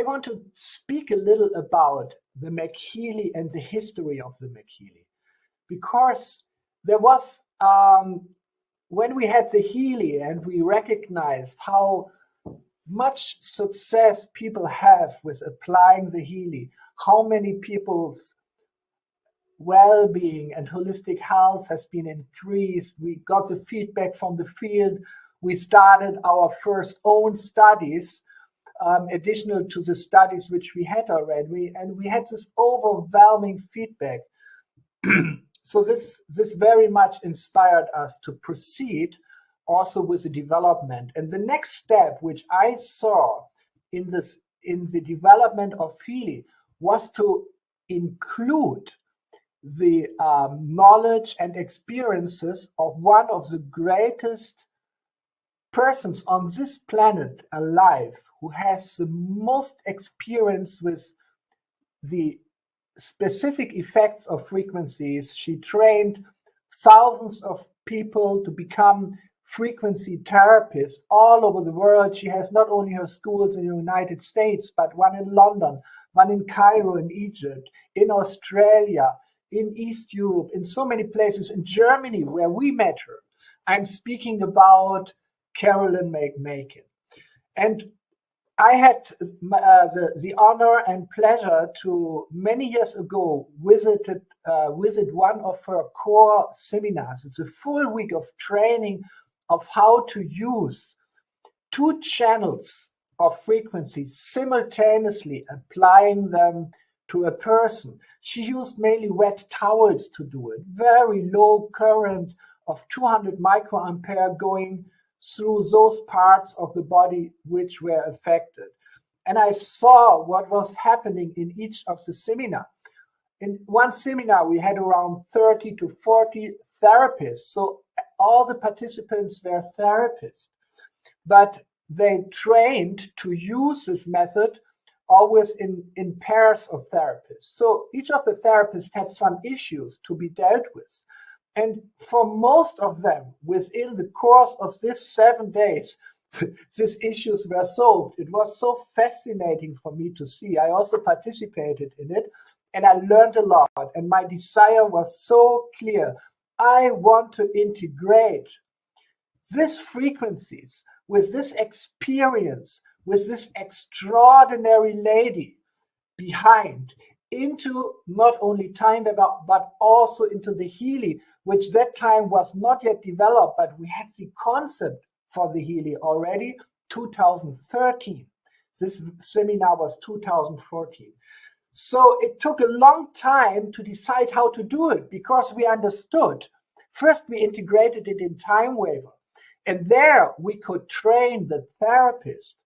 want to speak a little about the MagHealy and the history of the MagHealy, because there was when we had the Healy and we recognized how much success people have with applying the Healy, how many people's well-being and holistic health has been increased. We got the feedback from the field. We started our first own studies, additional to the studies which we had already, and we had this overwhelming feedback. So this very much inspired us to proceed also with the development. And the next step, which I saw in the development of Healy, was to include the knowledge and experiences of one of the greatest persons on this planet alive, who has the most experience with the specific effects of frequencies. She trained thousands of people to become frequency therapists all over the world. She has not only her schools in the United States, but one in London, one in Cairo in Egypt, in Australia, in East Europe, in so many places, in Germany, where we met her. I'm speaking about Carolyn McMakin. And I had the honor and pleasure to, many years ago, visit one of her core seminars. It's a full week of training of how to use 2 channels of frequencies simultaneously, applying them to a person. She used mainly wet towels to do it. Very low current of 200 microampere going through those parts of the body which were affected. And I saw what was happening in each of the seminar. In one seminar, we had around 30 to 40 therapists. So all the participants were therapists, but they trained to use this method always in pairs of therapists. So each of the therapists had some issues to be dealt with. And for most of them, within the course of this 7 days, these issues were solved. It was so fascinating for me to see. I also participated in it, and I learned a lot. And my desire was so clear. I want to integrate these frequencies with this experience, with this extraordinary lady behind, into not only time but also into the Healy, which that time was not yet developed, but we had the concept for the Healy already 2013. This seminar was 2014. So it took a long time to decide how to do it, because we understood. First, we integrated it in time waiver, and there we could train the therapist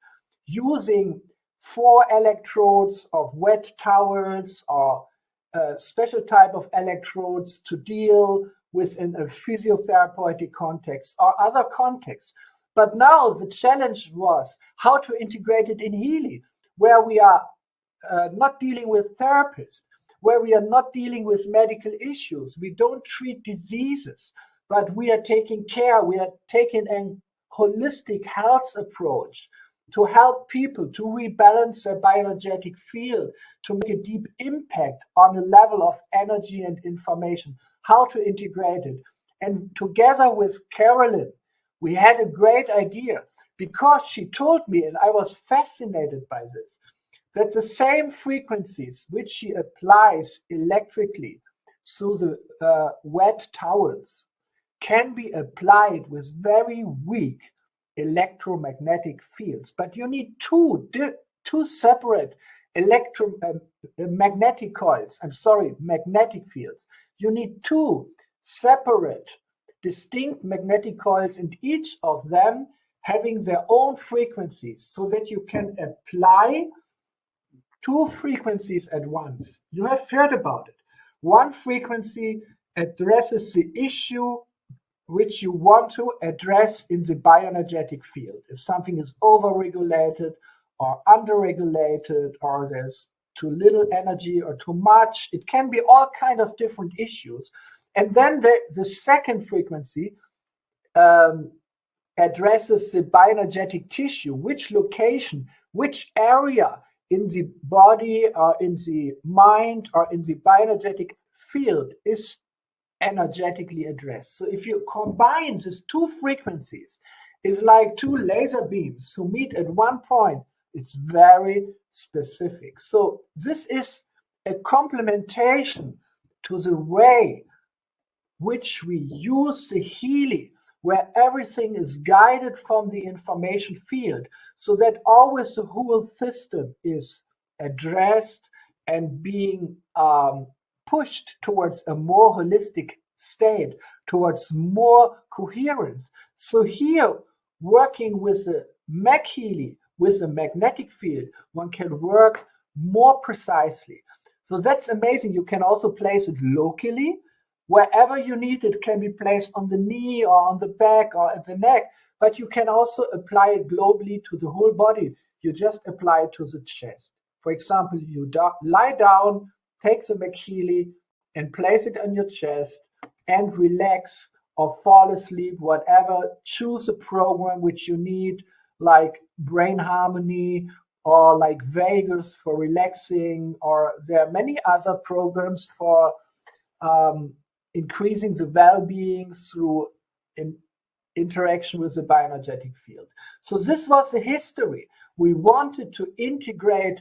using 4 electrodes of wet towels or a special type of electrodes to deal with in a physiotherapeutic context or other contexts. But now the challenge was how to integrate it in Healy, where we are not dealing with therapists, where we are not dealing with medical issues. We don't treat diseases, but we are taking care. We are taking a holistic health approach to help people to rebalance their bioenergetic field, to make a deep impact on a level of energy and information, how to integrate it. And together with Carolyn, we had a great idea, because she told me, and I was fascinated by this, that the same frequencies which she applies electrically through the wet towels can be applied with very weak electromagnetic fields. But you need two separate magnetic coils. Magnetic fields. You need 2 separate, distinct magnetic coils, and each of them having their own frequencies, so that you can apply 2 frequencies at once. You have heard about it. One frequency addresses the issue which you want to address in the bioenergetic field. If something is overregulated or underregulated, or there's too little energy or too much, it can be all kind of different issues. And then the second frequency addresses the bioenergetic tissue, which location which area in the body or in the mind or in the bioenergetic field is energetically addressed. So if you combine these two frequencies, it's like two laser beams who meet at one point. It's very specific. So this is a complementation to the way which we use the Healy, where everything is guided from the information field, so that always the whole system is addressed and being pushed towards a more holistic state, towards more coherence. So here, working with the MagHealy, with the magnetic field, one can work more precisely. So that's amazing. You can also place it locally. Wherever you need it, can be placed on the knee or on the back or at the neck, but you can also apply it globally to the whole body. You just apply it to the chest. For example, you lie down, take the MagHealy and place it on your chest and relax or fall asleep, whatever. Choose a program which you need, like Brain Harmony or like Vegas for relaxing, or there are many other programs for increasing the well-being through interaction with the bioenergetic field. So this was the history. We wanted to integrate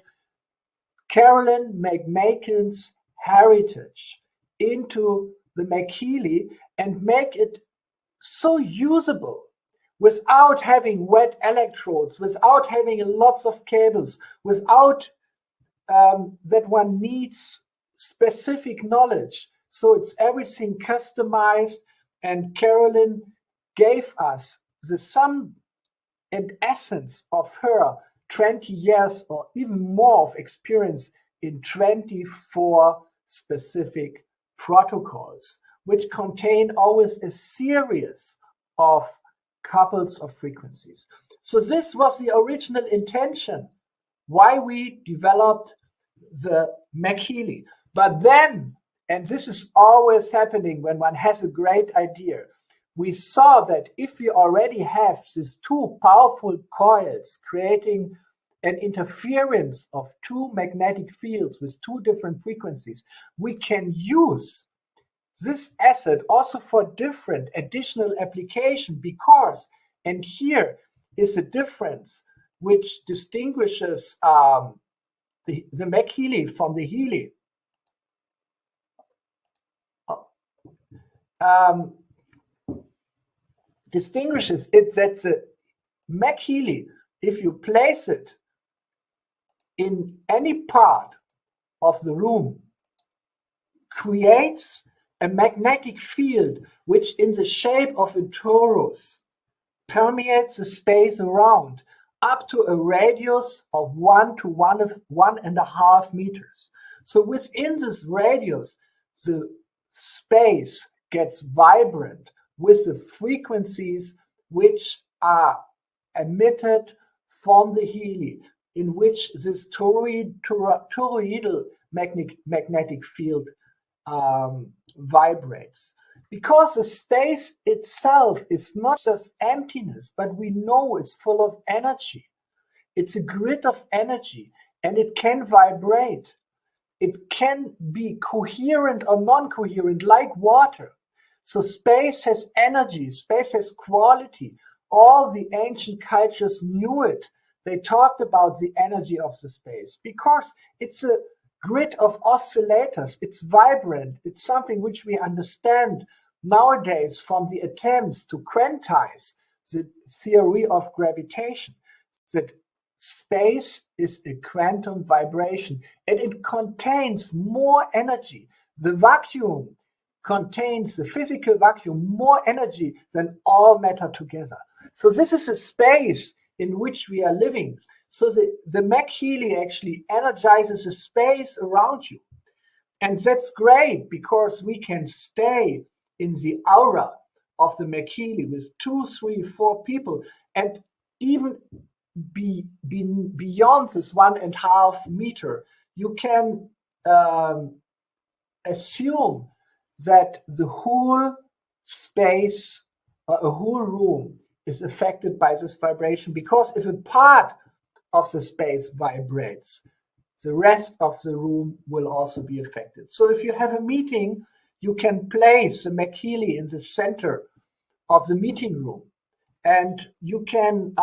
Carolyn McMakin's heritage into the MagHealy and make it so usable without having wet electrodes, without having lots of cables, without that one needs specific knowledge. So it's everything customized, and Carolyn gave us the sum and essence of her 20 years or even more of experience in 24 specific protocols, which contain always a series of couples of frequencies. So this was the original intention why we developed the MagHealy. But then, and this is always happening when one has a great idea, we saw that if we already have these two powerful coils creating an interference of two magnetic fields with two different frequencies, we can use this asset also for different additional application, because, and here is a difference which distinguishes the MagHealy from the Healy. Distinguishes it that the MagHealy, if you place it in any part of the room, creates a magnetic field which, in the shape of a torus, permeates the space around up to a radius of 1 to 1.5 meters. So within this radius, the space gets vibrant with the frequencies which are emitted from the Healy, in which this toroidal magnetic field vibrates. Because the space itself is not just emptiness, but we know it's full of energy. It's a grid of energy, and it can vibrate. It can be coherent or non-coherent, like water. So space has energy, space has quality. All the ancient cultures knew it. They talked about the energy of the space because it's a grid of oscillators. It's vibrant. It's something which we understand nowadays from the attempts to quantize the theory of gravitation, that space is a quantum vibration and it contains more energy. The vacuum contains, the physical vacuum, more energy than all matter together. So this is a space in which we are living. So the MagHealy actually energizes the space around you. And that's great because we can stay in the aura of the MagHealy with 2, 3, 4 people, and even beyond this 1.5 meter, you can assume that the whole space or a whole room is affected by this vibration, because if a part of the space vibrates, the rest of the room will also be affected. So if you have a meeting, you can place the MagHealy in the center of the meeting room. And you can,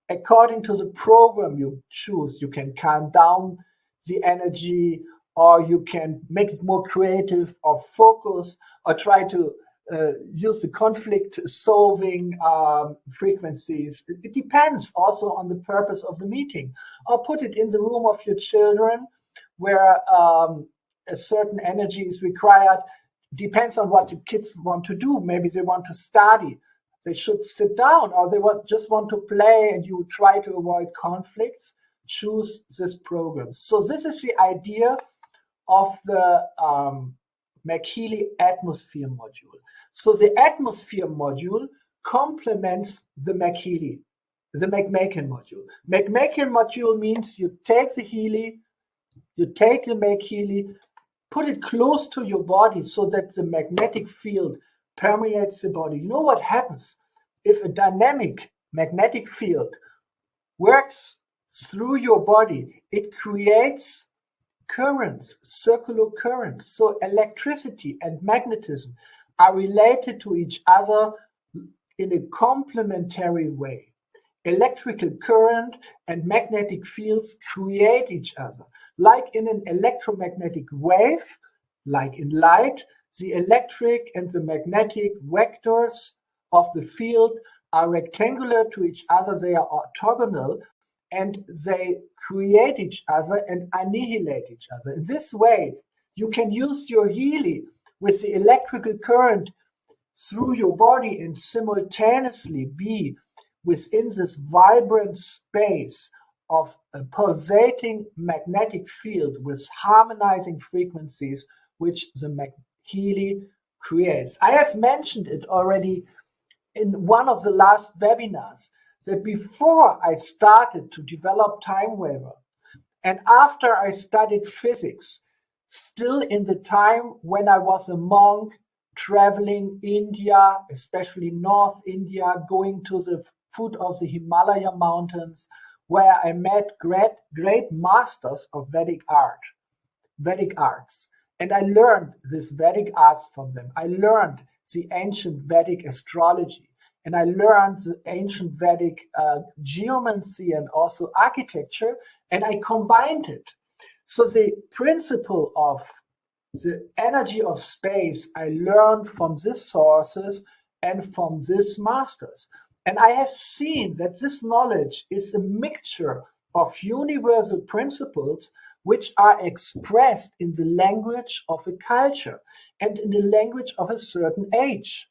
according to the program you choose, you can calm down the energy, or you can make it more creative or focus, or try to use the conflict solving frequencies. It depends also on the purpose of the meeting. Or put it in the room of your children where a certain energy is required. Depends on what the kids want to do. Maybe they want to study. They should sit down, or they just want to play, and you try to avoid conflicts. Choose this program. So this is the idea of the MagHealy atmosphere module. So the atmosphere module complements the MagHealy, the MagMaken module. MagMaken module means you take the Healy, you take the MagHealy, put it close to your body so that the magnetic field permeates the body. You know what happens if a dynamic magnetic field works through your body? It creates currents, circular currents. So electricity and magnetism are related to each other in a complementary way. Electrical current and magnetic fields create each other. Like in an electromagnetic wave, like in light, the electric and the magnetic vectors of the field are rectangular to each other. They are orthogonal, and they create each other and annihilate each other. In this way, you can use your Healy with the electrical current through your body and simultaneously be within this vibrant space of a pulsating magnetic field with harmonizing frequencies, which the MagHealy creates. I have mentioned it already in one of the last webinars, that before I started to develop time waver, and after I studied physics, still in the time when I was a monk traveling India, especially North India, going to the foot of the Himalaya mountains, where I met great masters of Vedic arts. And I learned this Vedic arts from them. I learned the ancient Vedic astrology. And I learned the ancient Vedic geomancy and also architecture, and I combined it. So the principle of the energy of space I learned from these sources and from these masters. And I have seen that this knowledge is a mixture of universal principles which are expressed in the language of a culture and in the language of a certain age,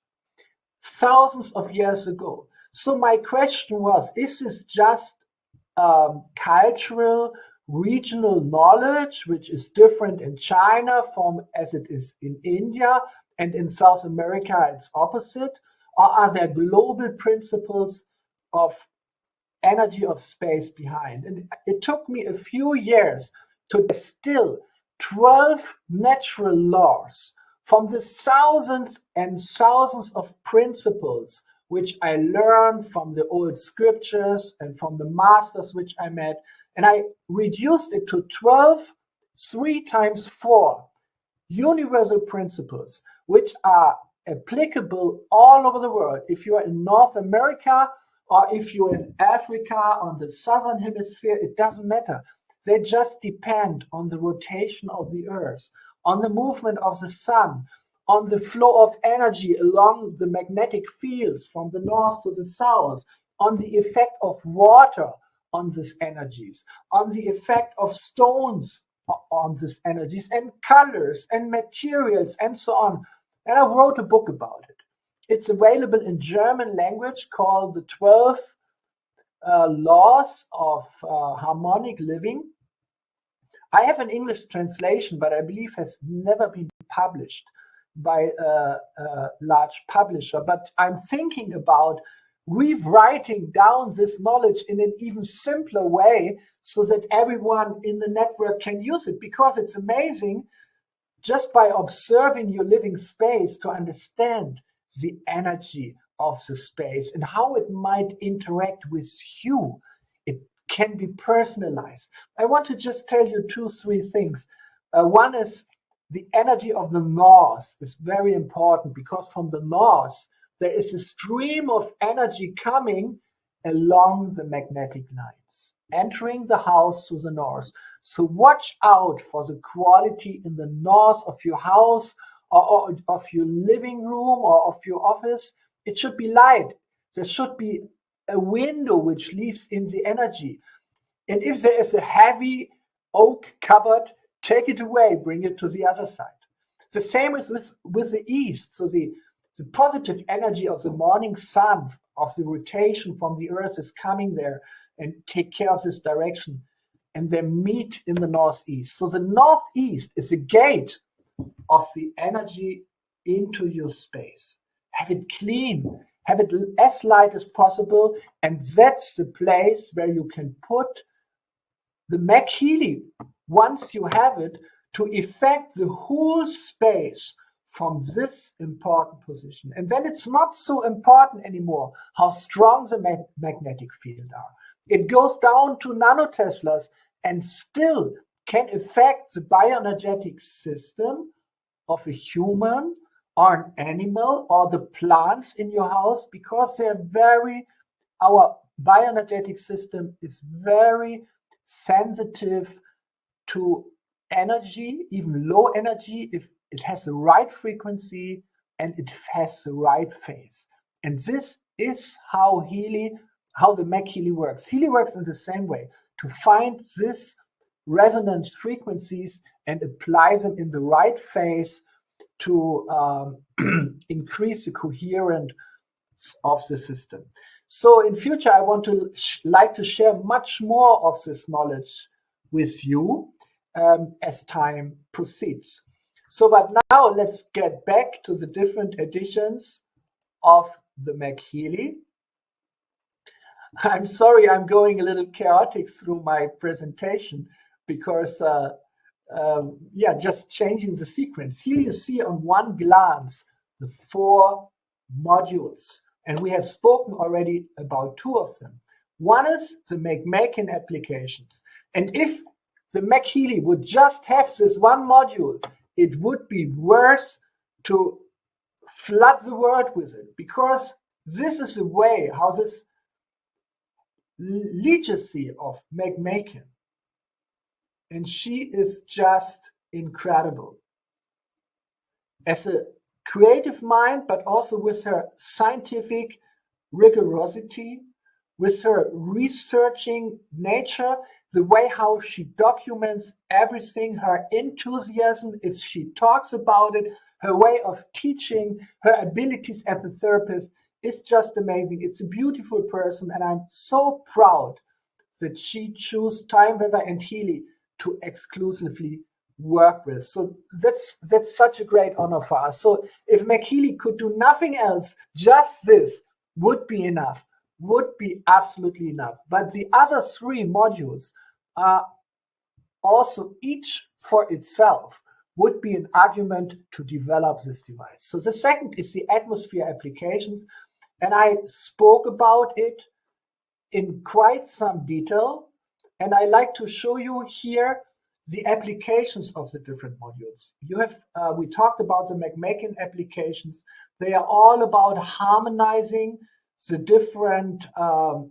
thousands of years ago. So my question was, is this just cultural, regional knowledge, which is different in China from as it is in India, and in South America it's opposite? Or are there global principles of energy of space behind? And it took me a few years to distill 12 natural laws from the thousands and thousands of principles which I learned from the old scriptures and from the masters which I met. And I reduced it to 12, 3 times 4 universal principles, which are applicable all over the world. If you are in North America or if you're in Africa on the southern hemisphere, it doesn't matter. They just depend on the rotation of the earth, on the movement of the sun, on the flow of energy along the magnetic fields from the north to the south, on the effect of water on these energies, on the effect of stones on these energies, and colors and materials and so on. And I wrote a book about it. It's available in German language called The 12 Laws of Harmonic Living. I have an English translation, but I believe has never been published by a large publisher. But I'm thinking about rewriting down this knowledge in an even simpler way so that everyone in the network can use it, because it's amazing just by observing your living space to understand the energy of the space and how it might interact with you. can be personalized. I want to just tell you 2-3 things. One is the energy of the north is very important, because from the north, there is a stream of energy coming along the magnetic lines, entering the house through the north. So watch out for the quality in the north of your house, or of your living room, or of your office. It should be light. There should be a window which leaves in the energy. And if there is a heavy oak cupboard, take it away, bring it to the other side. The same is with the east. So the positive energy of the morning sun, of the rotation from the earth, is coming there and take care of this direction. And they meet in the northeast. So the northeast is the gate of the energy into your space. Have it clean, have it as light as possible, and that's the place where you can put the MagHealy, once you have it, to affect the whole space from this important position. And then it's not so important anymore how strong the magnetic field are. It goes down to nanoteslas and still can affect the bioenergetic system of a human or an animal or the plants in your house, because our bioenergetic system is very sensitive to energy, even low energy, if it has the right frequency and it has the right phase. And this is how the MagHealy works. Healy works in the same way, to find this resonance frequencies and apply them in the right phase to increase the coherence of the system. So in future, I want to like to share much more of this knowledge with you as time proceeds. So, but now let's get back to the different editions of the MagHealy. I'm sorry, I'm going a little chaotic through my presentation because, just changing the sequence. Here you see on one glance the 4 modules, and we have spoken already about 2 of them. One is the making applications. And if the MagHealy would just have this one module, it would be worth to flood the world with it, because this is the way how this legacy of making, and she is just incredible as a creative mind, but also with her scientific rigorosity, with her researching nature, the way how she documents everything, her enthusiasm, if she talks about it, her way of teaching, her abilities as a therapist is just amazing. It's a beautiful person, and I'm so proud that she chose Time Weber and Healy to exclusively work with. So that's such a great honor for us. So if MagHealy could do nothing else, just this would be enough, would be absolutely enough. But the other 3 modules are also each for itself would be an argument to develop this device. So the second is the atmosphere applications, and I spoke about it in quite some detail, and I like to show you here the applications of the different modules. We talked about the making applications. They are all about harmonizing the different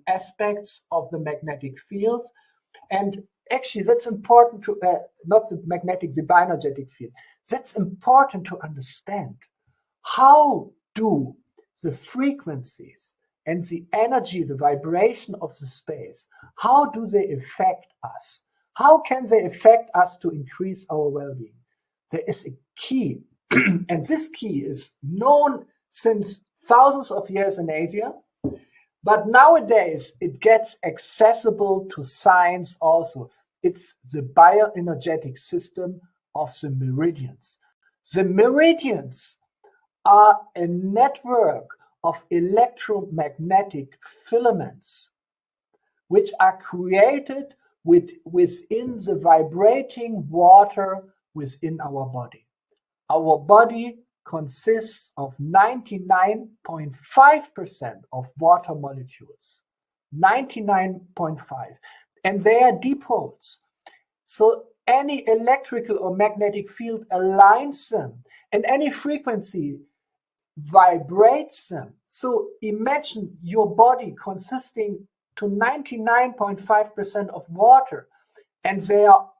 aspects of the magnetic fields. And actually, that's important to, not the bioenergetic field. That's important to understand. How do the frequencies and the energy, the vibration of the space, how do they affect us? How can they affect us to increase our well-being? There is a key, and this key is known since thousands of years in Asia, but nowadays it gets accessible to science also. It's the bioenergetic system of the meridians. The meridians are a network of electromagnetic filaments which are created within the vibrating water within our body. Our body consists of 99.5% of water molecules. 99.5. and they are dipoles. So any electrical or magnetic field aligns them, and any frequency vibrates them. So imagine your body consisting to 99.5% of water, and they are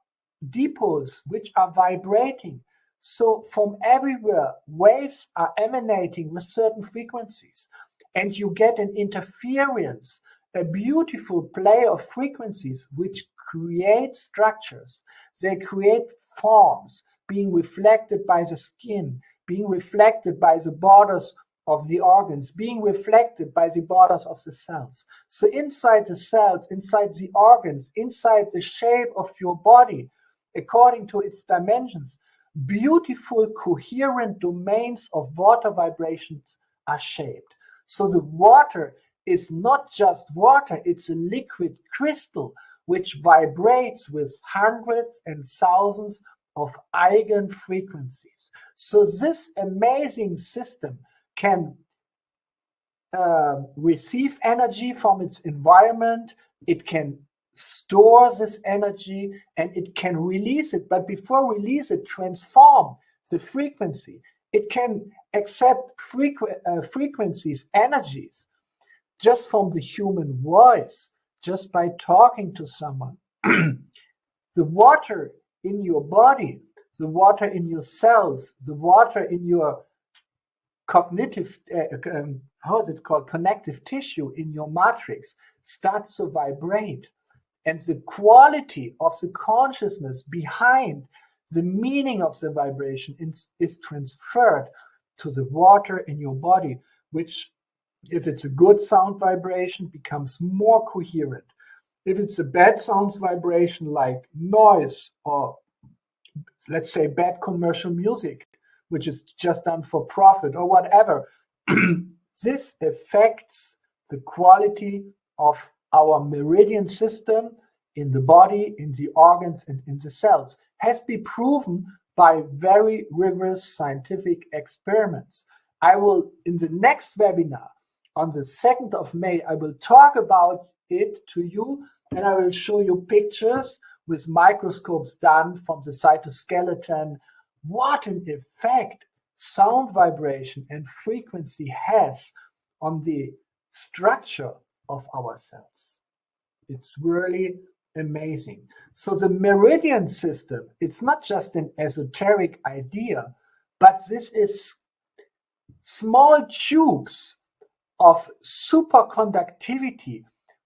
dipoles which are vibrating. So from everywhere, waves are emanating with certain frequencies, and you get an interference, a beautiful play of frequencies which create structures. They create forms being reflected by the skin, being reflected by the borders of the organs, being reflected by the borders of the cells. So inside the cells, inside the organs, inside the shape of your body, according to its dimensions, beautiful coherent domains of water vibrations are shaped. So the water is not just water, it's a liquid crystal which vibrates with hundreds and thousands of eigen frequencies. So this amazing system can receive energy from its environment, it can store this energy, and it can release it. But before release it, transform the frequency. It can accept frequencies, energies, just from the human voice, just by talking to someone. The water in your body, the water in your cells, the water in your cognitive, connective tissue, in your matrix, starts to vibrate. And the quality of the consciousness behind the meaning of the vibration is transferred to the water in your body, which, if it's a good sound vibration, becomes more coherent. If it's a bad sound vibration like noise, or let's say bad commercial music, which is just done for profit or whatever, this affects the quality of our meridian system in the body, in the organs, and in the cells. Has been proven by very rigorous scientific experiments. I will, in the next webinar, on the 2nd of May, I will talk about it to you, and I will show you pictures with microscopes done from the cytoskeleton. What an effect sound vibration and frequency has on the structure of our cells. It's really amazing. So the meridian system, it's not just an esoteric idea, but this is small tubes of superconductivity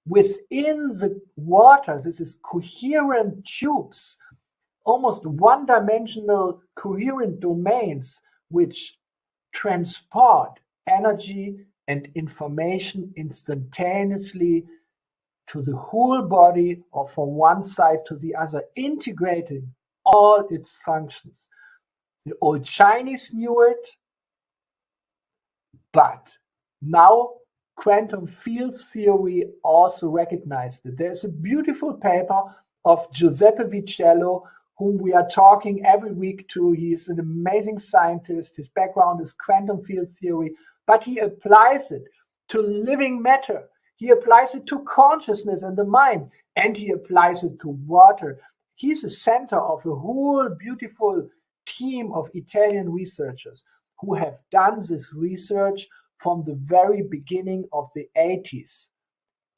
within the water. This is coherent tubes, almost one-dimensional coherent domains which transport energy and information instantaneously to the whole body, or from one side to the other, integrating all its functions. The old Chinese knew it, but now quantum field theory also recognized it. There's a beautiful paper of Giuseppe Vicello, whom we are talking every week to. He's an amazing scientist. His background is quantum field theory, but he applies it to living matter. He applies it to consciousness and the mind, and he applies it to water. He's the center of a whole beautiful team of Italian researchers who have done this research from the very beginning of the 80s.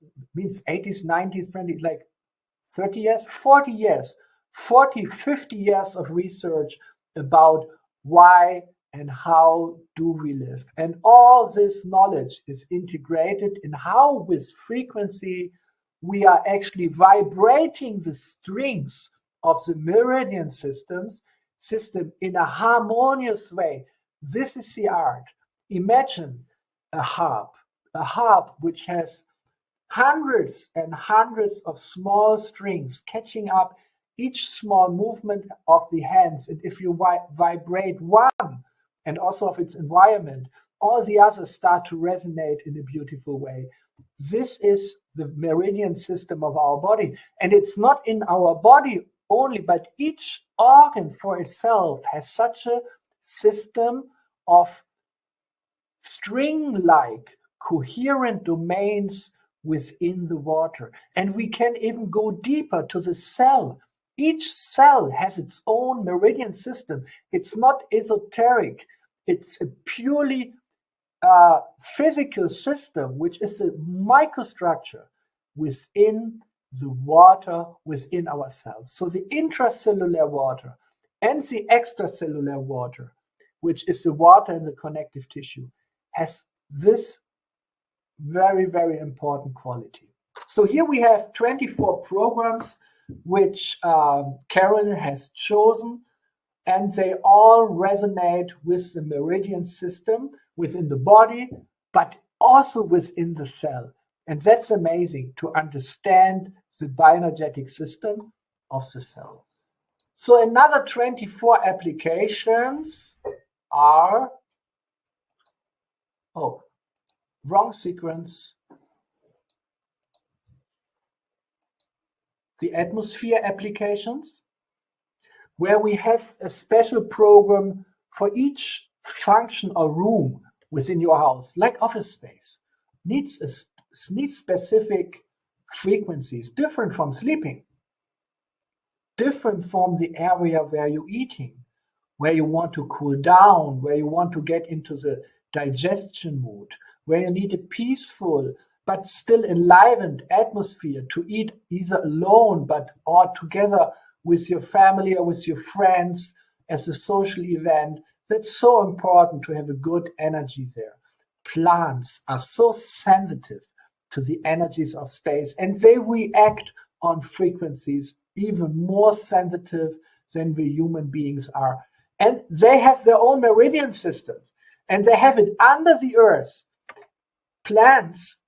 It means 80s, 90s, 20s, like 30 years, 40 years, 40, 50 years of research about why and how do we live. And all this knowledge is integrated in how, with frequency, we are actually vibrating the strings of the meridian system in a harmonious way. This is the art. Imagine a harp which has hundreds and hundreds of small strings catching up each small movement of the hands. And if you vibrate one, and also of its environment, all the others start to resonate in a beautiful way. This is the meridian system of our body. And it's not in our body only, but each organ for itself has such a system of string-like coherent domains within the water. And we can even go deeper to the cell. Each cell has its own meridian system. It's not esoteric. It's a purely physical system, which is a microstructure within the water within our cells. So the intracellular water and the extracellular water, which is the water in the connective tissue, has this very, very important quality. So here we have 24 programs which Carolyn has chosen, and they all resonate with the meridian system within the body, but also within the cell. And that's amazing to understand the bioenergetic system of the cell. So another 24 applications are, oh, wrong sequence. The atmosphere applications, where we have a special program for each function or room within your house, like office space, needs specific frequencies, different from sleeping, different from the area where you're eating, where you want to cool down, where you want to get into the digestion mood, where you need a peaceful but still enlivened atmosphere to eat either alone or together with your family or with your friends as a social event. That's so important to have a good energy there. Plants are so sensitive to the energies of space, and they react on frequencies even more sensitive than we human beings are. And they have their own meridian systems, and they have it under the earth. Plants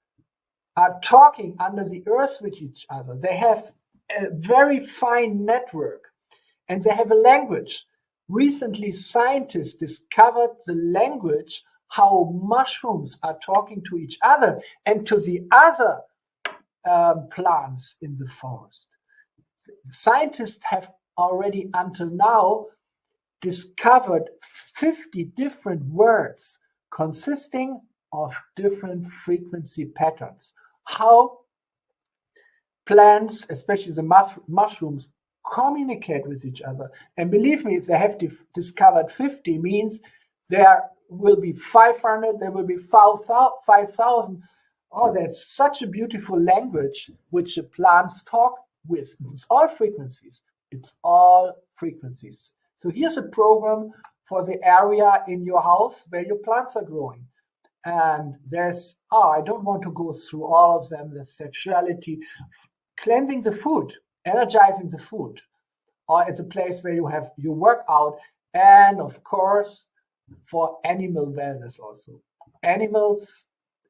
are talking under the earth with each other. They have a very fine network, and they have a language. Recently, scientists discovered the language, how mushrooms are talking to each other and to the other plants in the forest. Scientists have already until now discovered 50 different words consisting of different frequency patterns. How plants, especially the mushrooms, communicate with each other. And believe me, if they have discovered 50, means there will be 500, there will be 5,000. Oh, that's such a beautiful language which the plants talk with. It's all frequencies. It's all frequencies. So here's a program for the area in your house where your plants are growing. And there's, I don't want to go through all of them. There's sexuality, cleansing the food, energizing the food, or it's a place where you work out, and of course, for animal wellness also. Animals,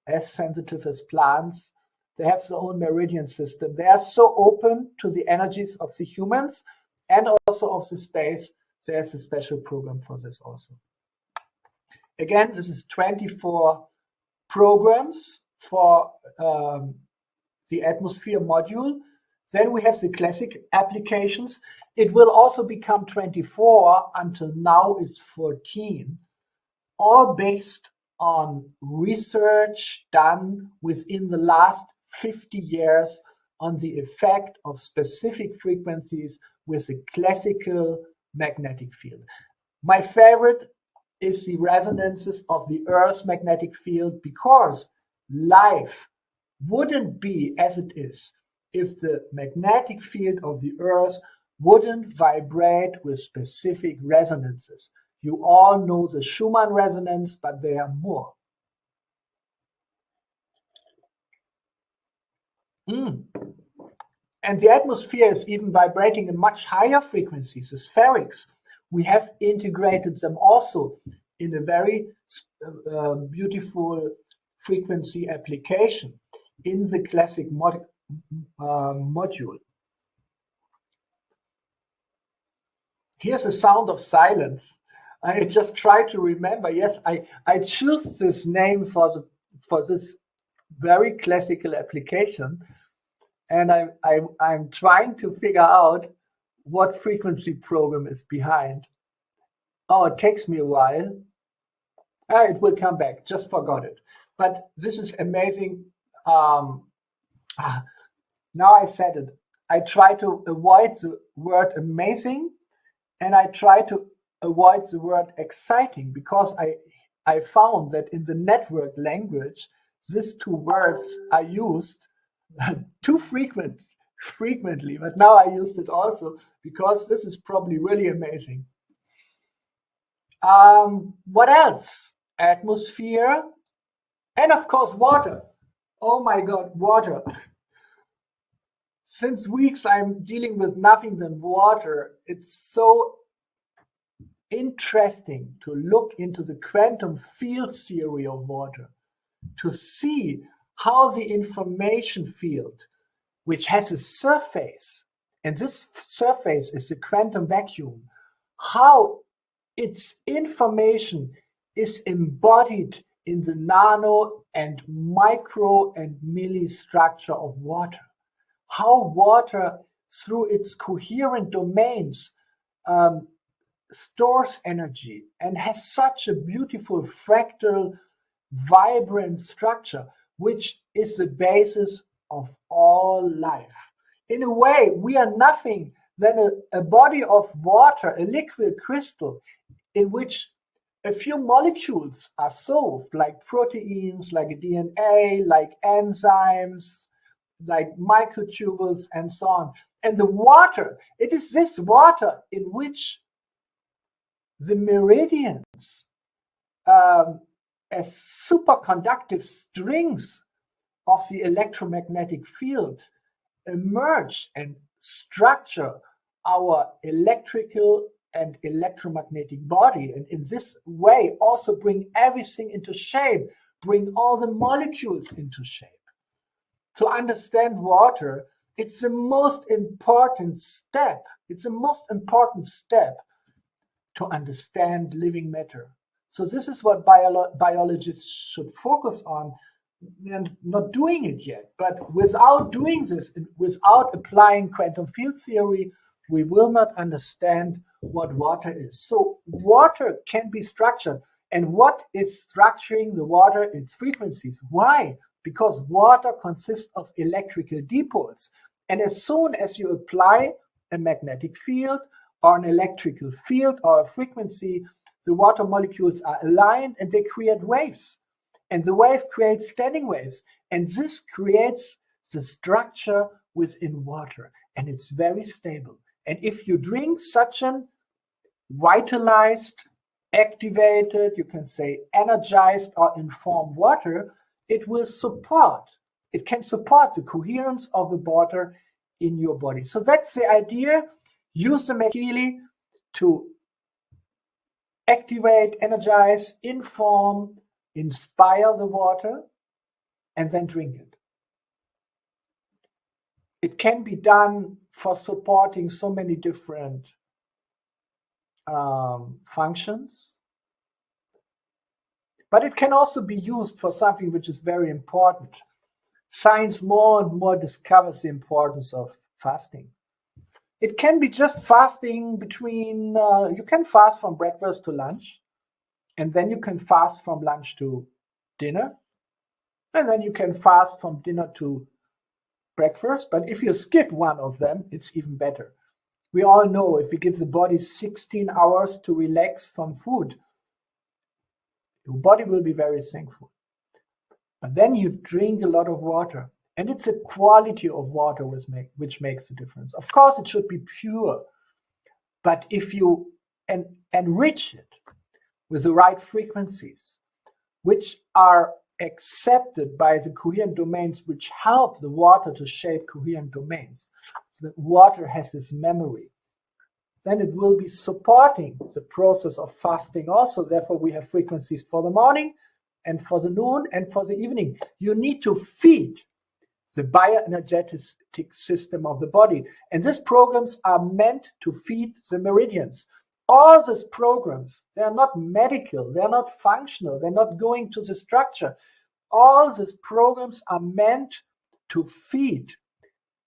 as sensitive as plants, they have their own meridian system. They are so open to the energies of the humans and also of the space. There's a special program for this also. Again, this is 24 programs for the atmosphere module. Then we have the classic applications. It will also become 24. Until now, it's 14. All based on research done within the last 50 years on the effect of specific frequencies with the classical magnetic field. My favorite is the resonances of the Earth's magnetic field, because life wouldn't be as it is if the magnetic field of the Earth wouldn't vibrate with specific resonances. You all know the Schumann resonance, but there are more. And the atmosphere is even vibrating in much higher frequencies, the spherics. We have integrated them also in a very beautiful frequency application in the classic module. Here's a sound of silence. I just try to remember. Yes, I choose this name for this very classical application, and I'm trying to figure out what frequency program is behind. Oh, it takes me a while. It will come back. Just forgot it. But this is amazing Now I said it. I try to avoid the word amazing, and I try to avoid the word exciting, because I found that in the network language, these two words are used too frequently, but now I used it also because this is probably really amazing. What else? Atmosphere, and of course water. Oh my God, water. Since weeks I'm dealing with nothing than water. It's so interesting to look into the quantum field theory of water, to see how the information field, which has a surface, and this surface is the quantum vacuum, how its information is embodied in the nano and micro and milli structure of water. How water, through its coherent domains, stores energy and has such a beautiful fractal, vibrant structure, which is the basis of all life. In a way, we are nothing than a body of water, a liquid crystal, in which a few molecules are solved, like proteins, like DNA, like enzymes, like microtubules, and so on. And the water, it is this water in which the meridians, as superconductive strings of the electromagnetic field, emerge and structure our electrical and electromagnetic body, and in this way also bring everything into shape, bring all the molecules into shape. To understand water, it's the most important step. It's the most important step to understand living matter. So this is what biologists should focus on, and not doing it yet. But without doing this, without applying quantum field theory, we will not understand what water is. So water can be structured. And what is structuring the water? Its frequencies. Why? Because water consists of electrical dipoles. And as soon as you apply a magnetic field or an electrical field or a frequency, the water molecules are aligned and they create waves. And the wave creates standing waves. And this creates the structure within water. And it's very stable. And if you drink such an vitalized, activated, you can say energized or informed water, it can support the coherence of the water in your body. So that's the idea. Use the MagHealy to activate, energize, inform, inspire the water, and then drink it. It can be done for supporting so many different functions, but it can also be used for something which is very important. Science more and more discovers the importance of fasting. It can be just fasting between, you can fast from breakfast to lunch, and then you can fast from lunch to dinner, and then you can fast from dinner to breakfast. But if you skip one of them, it's even better. We all know if we give the body 16 hours to relax from food, your body will be very thankful. But then you drink a lot of water, and it's the quality of water which makes the difference. Of course, it should be pure, but if you enrich it with the right frequencies, which are accepted by the coherent domains, which help the water to shape coherent domains, the water has this memory, then it will be supporting the process of fasting also. Therefore, we have frequencies for the morning and for the noon and for the evening. You need to feed the bioenergetic system of the body. And these programs are meant to feed the meridians. All these programs, they are not medical, they are not functional, they're not going to the structure. All these programs are meant to feed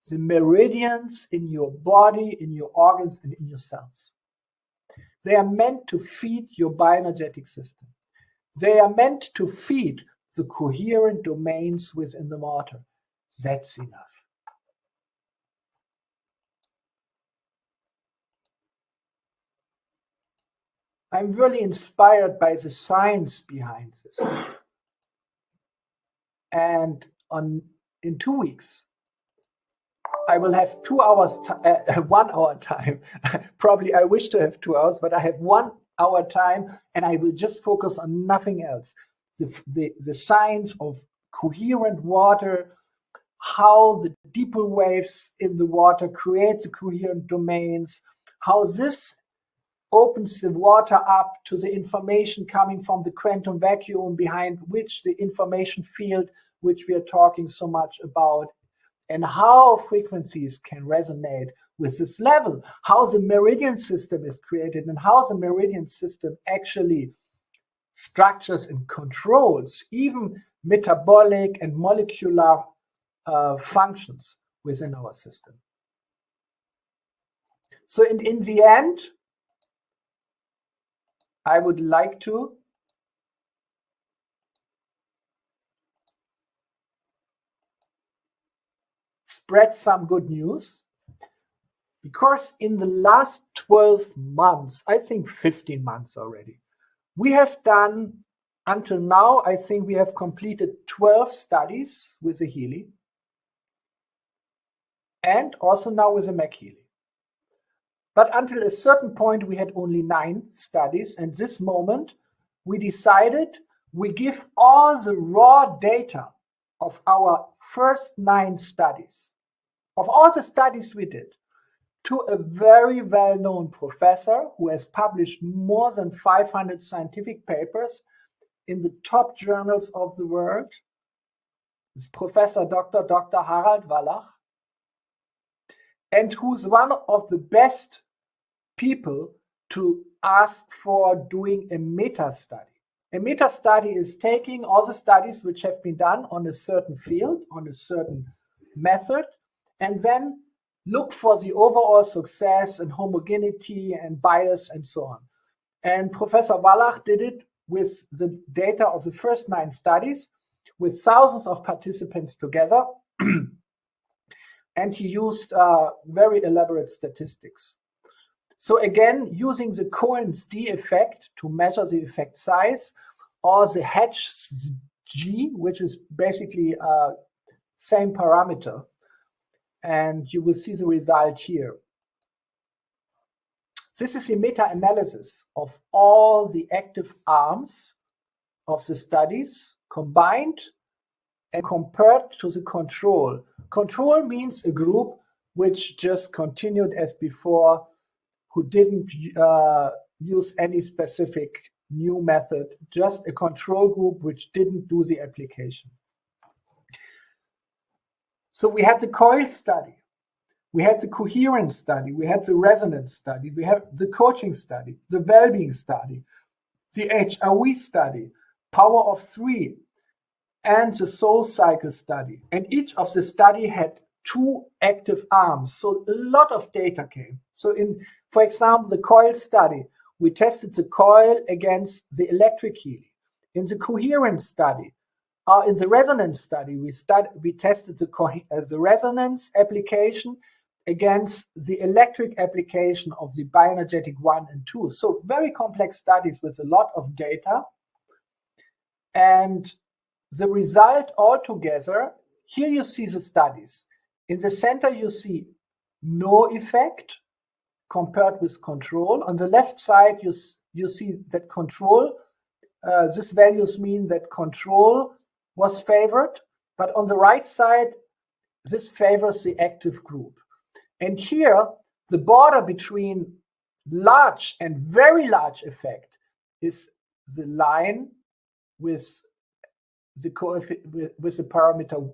the meridians in your body, in your organs, and in your cells. They are meant to feed your bioenergetic system. They are meant to feed the coherent domains within the water. That's enough. I'm really inspired by the science behind this. And in 2 weeks, I will have 2 hours, 1 hour time. Probably I wish to have 2 hours, but I have 1 hour time, and I will just focus on nothing else. The science of coherent water, how the dipole waves in the water create the coherent domains, how this opens the water up to the information coming from the quantum vacuum, behind which the information field, which we are talking so much about, and how frequencies can resonate with this level, how the meridian system is created, and how the meridian system actually structures and controls even metabolic and molecular functions within our system. So in the end, I would like to spread some good news, because in the last 12 months, I think 15 months already, we have done, until now, I think we have completed 12 studies with the Healy, and also now with the MagHealy. But until a certain point, we had only 9 studies. And this moment, we decided we give all the raw data of our first 9 studies, of all the studies we did, to a very well-known professor who has published more than 500 scientific papers in the top journals of the world. It's Professor Dr. Harald Wallach, and who's one of the best people to ask for doing a meta-study. A meta-study is taking all the studies which have been done on a certain field, on a certain method, and then look for the overall success and homogeneity and bias and so on. And Professor Wallach did it with the data of the first 9 studies, with thousands of participants together. And he used very elaborate statistics. So again, using the Cohen's d effect to measure the effect size, or the Hedge's g, which is basically same parameter. And you will see the result here. This is a meta-analysis of all the active arms of the studies combined and compared to the control. Control means a group which just continued as before, who didn't use any specific new method, just a control group which didn't do the application. So we had the coil study, we had the coherence study, we had the resonance study, we have the coaching study, the well-being study, the HRV study, power of 3, and the soul cycle study. And each of the study had 2 active arms. So a lot of data came. So for example, the coil study, we tested the coil against the electric Healy. In the coherence study, in the resonance study, we tested the resonance application against the electric application of the Bioenergetic 1 and 2. So very complex studies with a lot of data. And the result altogether, here you see the studies. In the center, you see no effect compared with control. On the left side, you see that control, these values mean that control was favored, but on the right side, this favors the active group. And here, the border between large and very large effect is the line with the parameter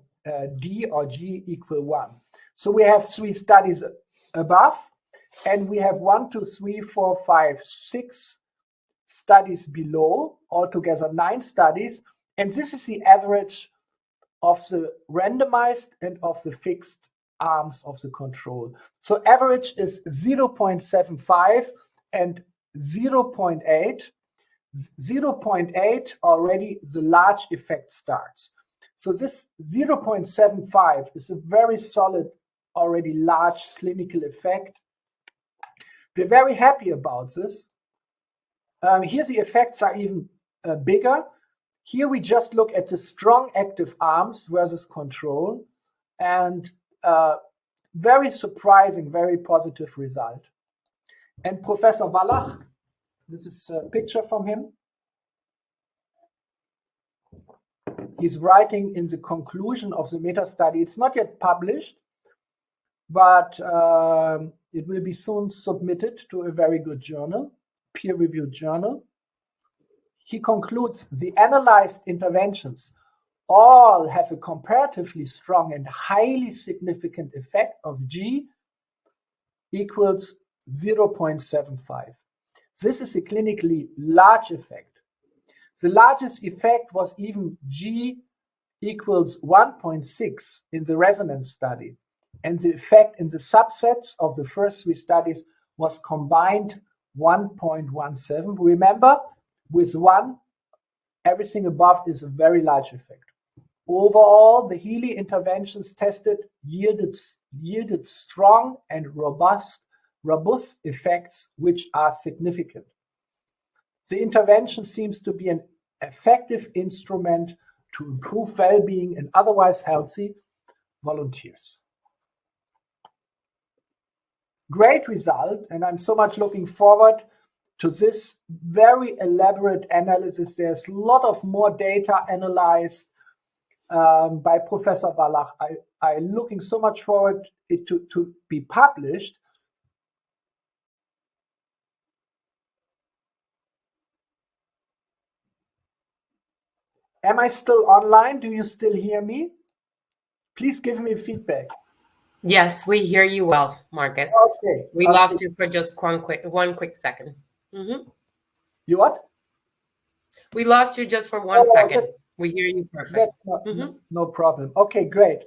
d or g equal 1. So we have 3 studies above, and we have 1, 2, 3, 4, 5, 6 studies below, altogether 9 studies. And this is the average of the randomized and of the fixed arms of the control. So average is 0.75 and 0.8. 0.8 already the large effect starts. So this 0.75 is a very solid, already large clinical effect. We're very happy about this. Here the effects are even bigger. Here we just look at the strong active arms versus control, and very surprising, very positive result. And Professor Wallach, this is a picture from him. He's writing in the conclusion of the meta-study. It's not yet published, but it will be soon submitted to a very good journal, peer-reviewed journal. He concludes the analyzed interventions all have a comparatively strong and highly significant effect of G equals 0.75. This is a clinically large effect. The largest effect was even G equals 1.6 in the resonance study, and the effect in the subsets of the first 3 studies was combined 1.17. Remember, with 1, everything above is a very large effect. Overall, the Healy interventions tested yielded strong and robust effects which are significant. The intervention seems to be an effective instrument to improve well-being in otherwise healthy volunteers. Great result, and I'm so much looking forward to this very elaborate analysis. There's a lot of more data analyzed by Professor Wallach. I'm looking so much forward to be published. Am I still online? Do you still hear me? Please give me feedback. Yes, we hear you well, Marcus. Okay. We lost you for just one quick second. Mm-hmm. You what? We lost you just for one second. We hear you perfect. That's not, no problem. Okay, great.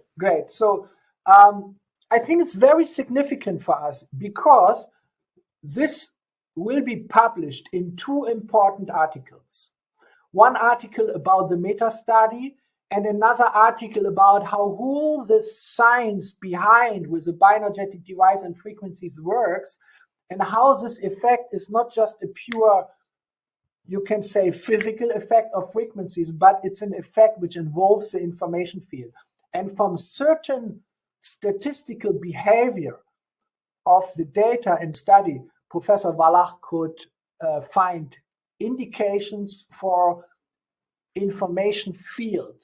So I think it's very significant for us because this will be published in 2 important articles. One article about the meta-study and another article about how all the science behind with the bioenergetic device and frequencies works, and how this effect is not just a pure, you can say, physical effect of frequencies, but it's an effect which involves the information field. And from certain statistical behavior of the data and study, Professor Wallach could find indications for information field,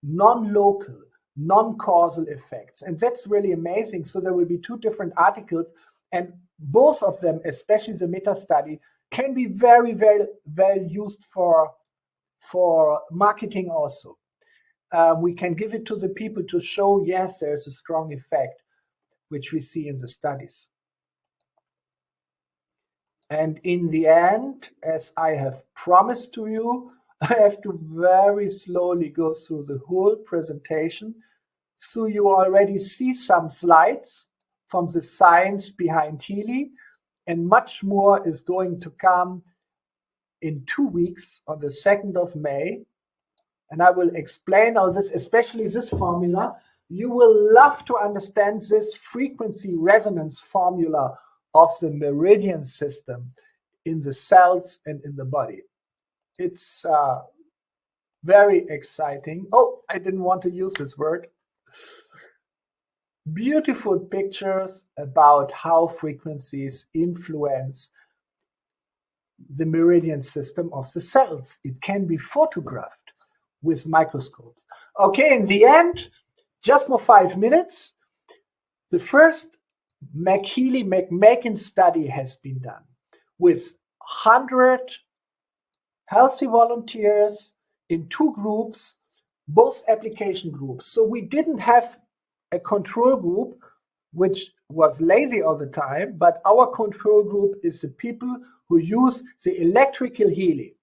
non-local, non-causal effects. And that's really amazing. So there will be 2 different articles, and both of them, especially the meta-study, can be very, very well used for marketing also. We can give it to the people to show, yes, there's a strong effect, which we see in the studies. And in the end, as I have promised to you, I have to very slowly go through the whole presentation. So you already see some slides from the science behind Healy, and much more is going to come in 2 weeks on the 2nd of May. And I will explain all this, especially this formula. You will love to understand this frequency resonance formula of the meridian system in the cells and in the body. It's very exciting. Oh, I didn't want to use this word. Beautiful pictures about how frequencies influence the meridian system of the cells. It can be photographed with microscopes. Okay, in the end, just more 5 minutes. The first MagHealy study has been done with 100 healthy volunteers in 2 groups, both application groups. So we didn't have a control group which was lazy all the time, but our control group is the people who use the electrical Healy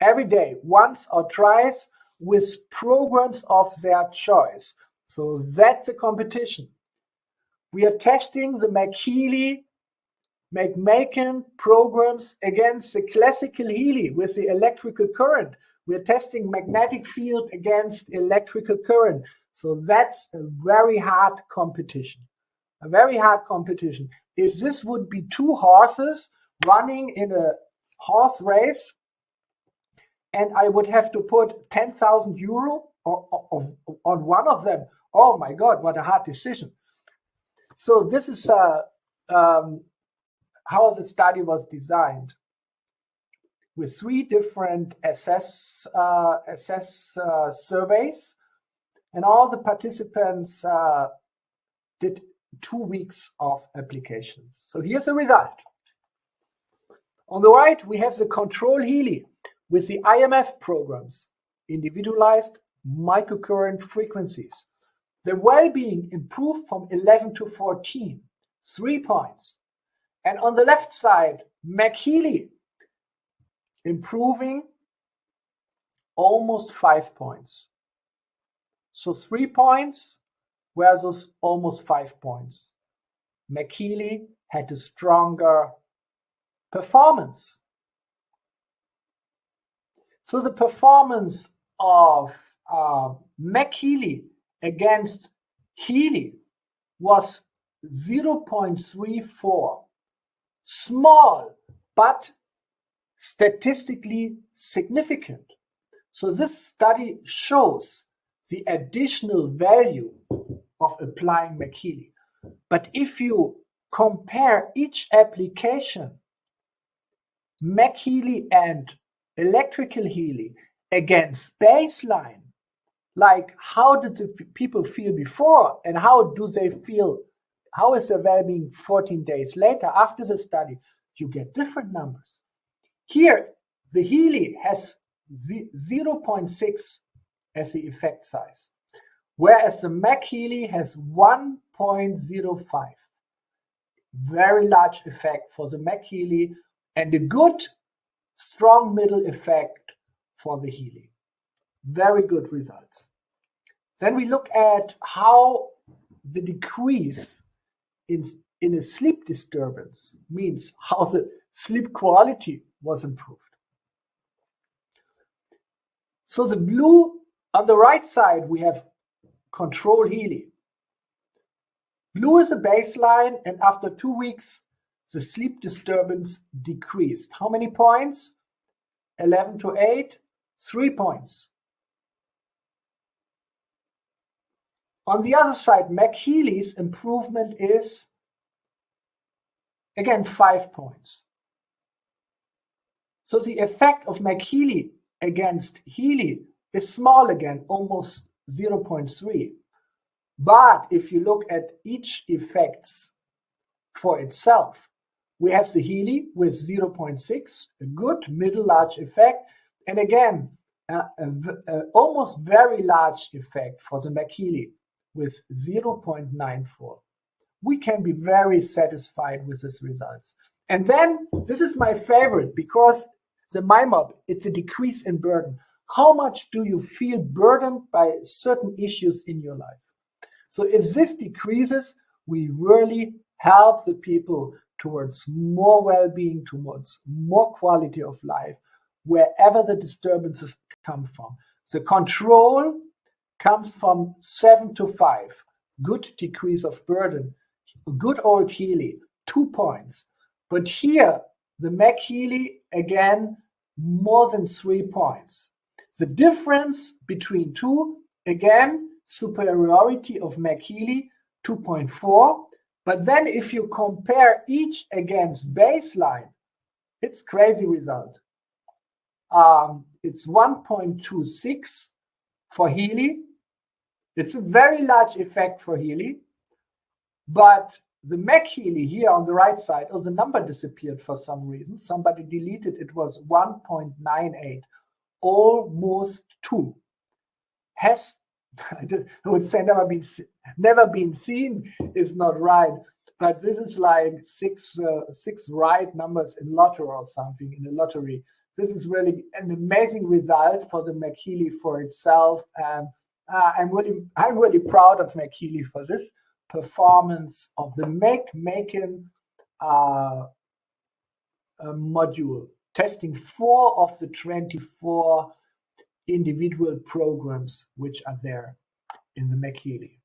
every day, once or twice, with programs of their choice. So that's the competition. We are testing the MagHealy programs against the classical Healy with the electrical current, We're testing magnetic field against electrical current. So that's a very hard competition. A very hard competition. If this would be two horses running in a horse race, and I would have to put 10,000 euro on one of them, oh my God, what a hard decision. So this is how the study was designed, with 3 different assess surveys, and all the participants did 2 weeks of applications. So here's the result. On the right, we have the control Healy with the IMF programs, individualized microcurrent frequencies. The well-being improved from 11 to 14, 3 points. And on the left side, MagHealy improving almost 5 points. So 3 points versus almost 5 points. MagHealy had a stronger performance. So the performance of MagHealy against Healy was 0.34. Small, but statistically significant. So this study shows the additional value of applying MagHealy. But if you compare each application, MagHealy and electrical Healy, against baseline, like how did the people feel before and how do they feel, how is their well-being 14 days later after the study, you get different numbers. Here, the Healy has 0.6 as the effect size, whereas the MagHealy has 1.05. Very large effect for the MagHealy and a good, strong middle effect for the Healy. Very good results. Then we look at how the decrease in a sleep disturbance means how the sleep quality was improved. So the blue on the right side, we have control Healy. Blue is a baseline, and after 2 weeks, the sleep disturbance decreased. How many points? 11 to 8, 3 points. On the other side, MagHealy's improvement is, again, 5 points. So the effect of MagHealy against Healy is small again, almost 0.3. But if you look at each effects for itself, we have the Healy with 0.6, a good middle large effect, and again, almost very large effect for the MagHealy with 0.94. We can be very satisfied with these results. And then, this is my favorite, because the MyMob, it's a decrease in burden. How much do you feel burdened by certain issues in your life? So if this decreases, we really help the people towards more well-being, towards more quality of life, wherever the disturbances come from. The control comes from 7 to 5. Good decrease of burden. Good old Healy, 2 points. But here, the MagHealy, again, more than 3 points. The difference between two, again, superiority of MagHealy, 2.4. But then if you compare each against baseline, it's crazy result. It's 1.26 for Healy. It's a very large effect for Healy. But the MagHealy here on the right side, oh, the number disappeared for some reason. Somebody deleted it. Was 1.98, almost 2. Has, I would say never been seen is not right, but this is like six right numbers in lottery or something, in a lottery. This is really an amazing result for the MagHealy for itself, and I'm really proud of MagHealy for this performance of the Maken module, testing 4 of the 24 individual programs which are there in the MagHealy.